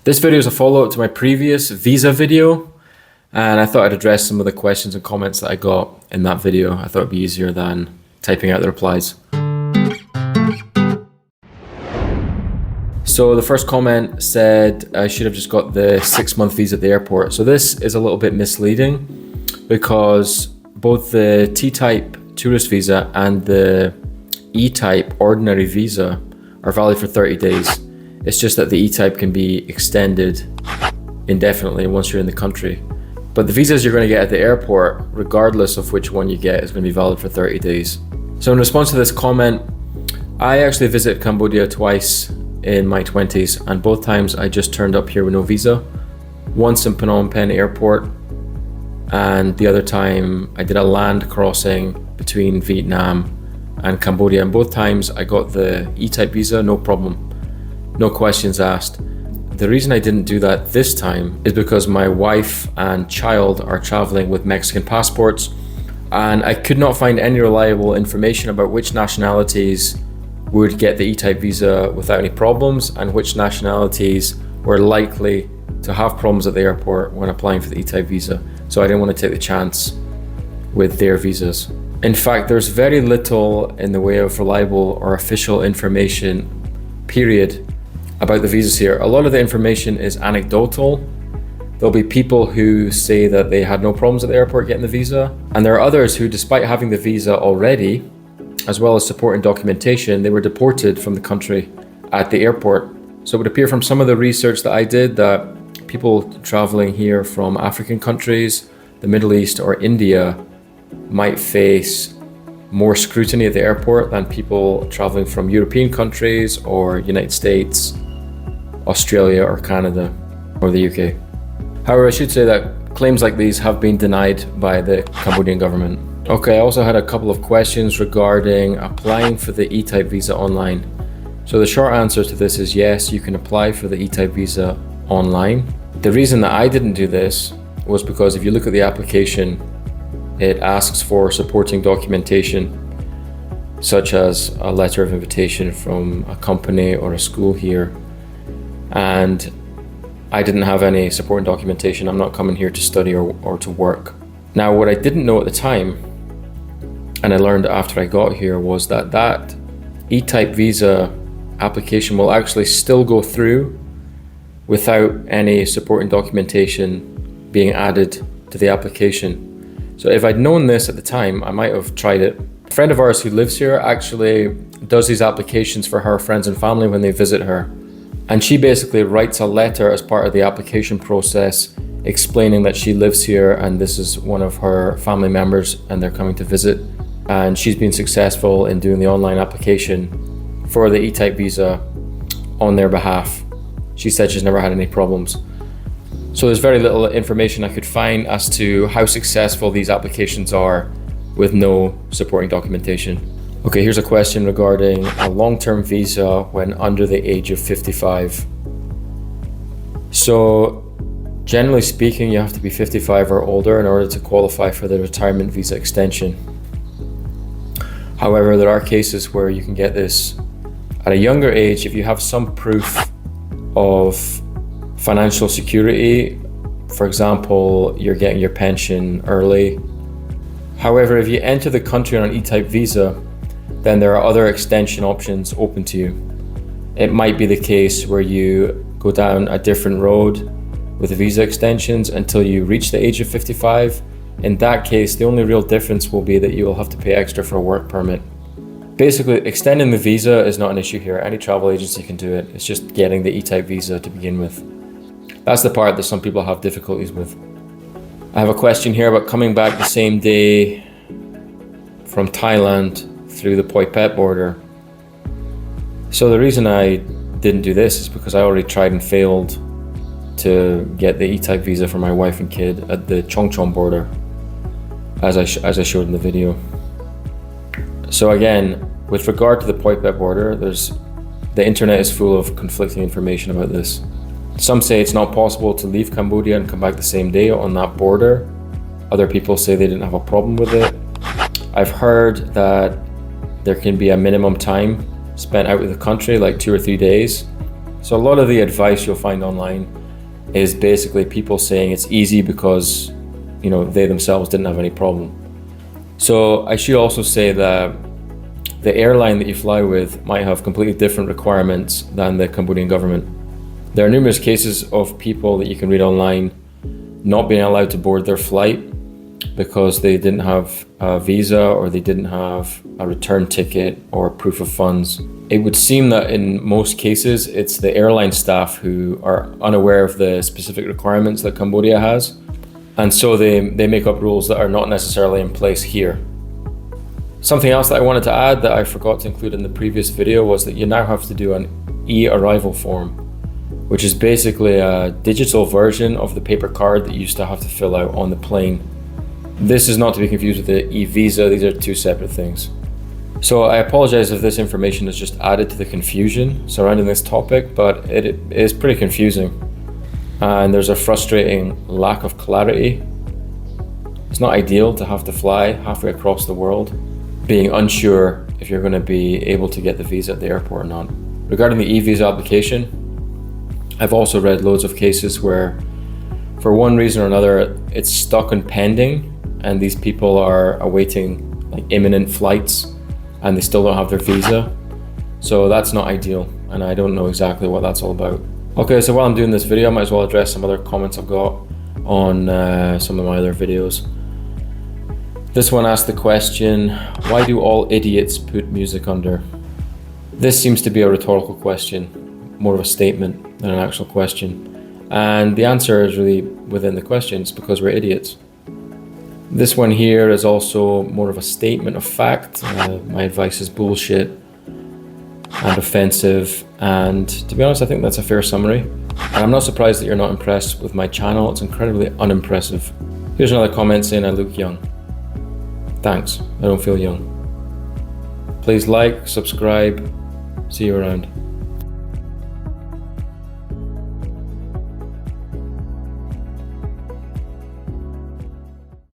This video is a follow-up to my previous visa video, and I thought I'd address some of the questions and comments that I got in that video. I thought it'd be easier than typing out the replies. So the first comment said I should have just got the 6-month visa at the airport. So this is a little bit misleading because both the T-type tourist visa and the E-type ordinary visa are valid for 30 days. It's just that the E-type can be extended indefinitely once you're in the country. But the visas you're going to get at the airport, regardless of which one you get, is going to be valid for 30 days. So in response to this comment, I actually visited Cambodia twice in my 20s, and both times I just turned up here with no visa. Once in Phnom Penh airport, and the other time I did a land crossing between Vietnam and Cambodia, and both times I got the E-type visa, no problem. No questions asked. The reason I didn't do that this time is because my wife and child are traveling with Mexican passports, and I could not find any reliable information about which nationalities would get the E-type visa without any problems and which nationalities were likely to have problems at the airport when applying for the E-type visa. So I didn't want to take the chance with their visas. In fact, there's very little in the way of reliable or official information, period, about the visas here. A lot of the information is anecdotal. There'll be people who say that they had no problems at the airport getting the visa, and there are others who, despite having the visa already, as well as supporting documentation, they were deported from the country at the airport. So it would appear from some of the research that I did that people traveling here from African countries, the Middle East or India might face more scrutiny at the airport than people traveling from European countries or United States, Australia or Canada or the UK. However, I should say that claims like these have been denied by the Cambodian government. Okay, I also had a couple of questions regarding applying for the E-type visa online. So the short answer to this is yes, you can apply for the E-type visa online. The reason that I didn't do this was because if you look at the application, it asks for supporting documentation such as a letter of invitation from a company or a school here. And I didn't have any supporting documentation. I'm not coming here to study or to work. Now, what I didn't know at the time, and I learned after I got here, was that that E-type visa application will actually still go through without any supporting documentation being added to the application. So if I'd known this at the time, I might have tried it. A friend of ours who lives here actually does these applications for her friends and family when they visit her. And she basically writes a letter as part of the application process explaining that she lives here and this is one of her family members and they're coming to visit. And she's been successful in doing the online application for the E-type visa on their behalf. She said she's never had any problems. So there's very little information I could find as to how successful these applications are with no supporting documentation. Okay, here's a question regarding a long-term visa when under the age of 55. So generally speaking, you have to be 55 or older in order to qualify for the retirement visa extension. However, there are cases where you can get this at a younger age if you have some proof of financial security. For example, you're getting your pension early. However, if you enter the country on an E-type visa, then there are other extension options open to you. It might be the case where you go down a different road with the visa extensions until you reach the age of 55. In that case, the only real difference will be that you will have to pay extra for a work permit. Basically, extending the visa is not an issue here. Any travel agency can do it. It's just getting the E-type visa to begin with. That's the part that some people have difficulties with. I have a question here about coming back the same day from Thailand through the Etype border. So the reason I didn't do this is because I already tried and failed to get the E-type visa for my wife and kid at the Chongchon border, as I showed in the video. So again, with regard to the Etype border, the internet is full of conflicting information about this. Some say it's not possible to leave Cambodia and come back the same day on that border. Other people say they didn't have a problem with it. I've heard that there can be a minimum time spent out of the country, like 2 or 3 days, So a lot of the advice you'll find online is basically people saying it's easy because, they themselves didn't have any problem. So I should also say that the airline that you fly with might have completely different requirements than the Cambodian government. There are numerous cases of people that you can read online not being allowed to board their flight because they didn't have a visa or they didn't have a return ticket or proof of funds. It would seem that in most cases, it's the airline staff who are unaware of the specific requirements that Cambodia has. And so they make up rules that are not necessarily in place here. Something else that I wanted to add that I forgot to include in the previous video was that you now have to do an e-arrival form, which is basically a digital version of the paper card that you used to have to fill out on the plane. This is not to be confused with the e-visa. These are two separate things. So I apologize if this information has just added to the confusion surrounding this topic, but it is pretty confusing. And there's a frustrating lack of clarity. It's not ideal to have to fly halfway across the world, being unsure if you're going to be able to get the visa at the airport or not. Regarding the e-visa application, I've also read loads of cases where, for one reason or another, it's stuck and pending, and these people are awaiting imminent flights and they still don't have their visa. So that's not ideal, and I don't know exactly what that's all about. Okay, so while I'm doing this video, I might as well address some other comments I've got on some of my other videos. This one asked the question, why do all idiots put music under? This seems to be a rhetorical question, more of a statement than an actual question. And the answer is really within the question. It's because we're idiots. This one here is also more of a statement of fact. My advice is bullshit and offensive. And to be honest, I think that's a fair summary. And I'm not surprised that you're not impressed with my channel. It's incredibly unimpressive. Here's another comment saying I look young. Thanks, I don't feel young. Please like, subscribe, see you around.